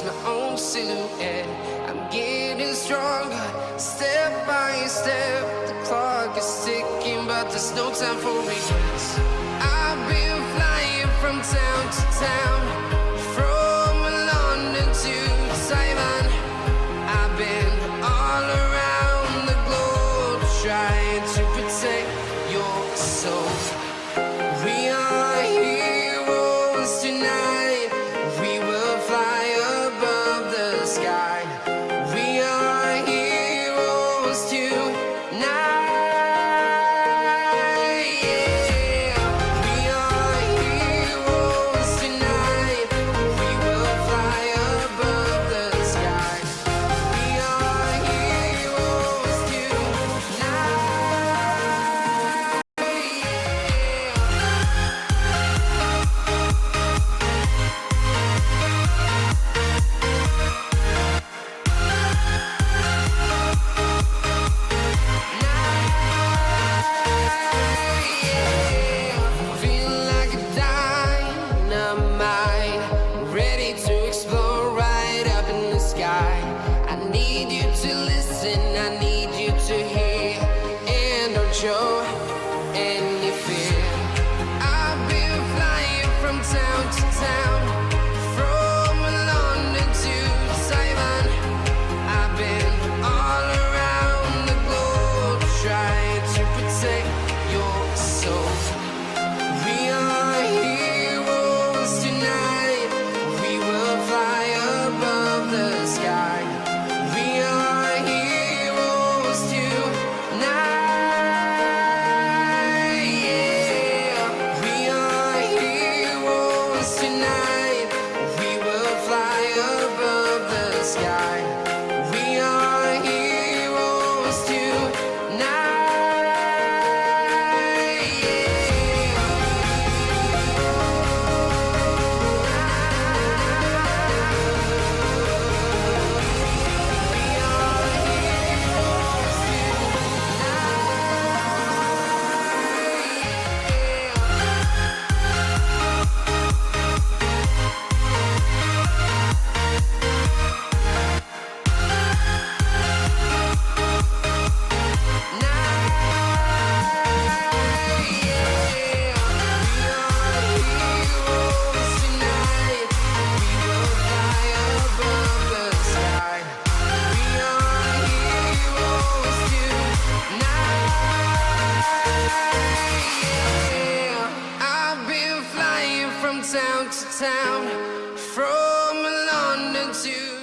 my own silhouette. I'm getting stronger, step by step. The clock is ticking, but there's no time for regrets. I've been flying from town to town, from London to Taiwan. I've been all around the globe, trying to protect your soul. We are heroes tonight. We will fly above the sky. We are heroes tonight. Yeah. We are heroes tonight. We will fly above the sky. We are heroes tonight. Feeling like a dynamite, ready to explore right up in the sky. I need you to listen, I need you to hear, and don't show any fear. I've been flying from town to town, from London to Taiwan. I've been all around the globe, trying to protect your soul. We are heroes tonight. We will fly above the sky. We are heroes tonight. Yeah. We are heroes tonight. We will fly above the sky. We are heroes tonight. I've been flying from town to town, from London to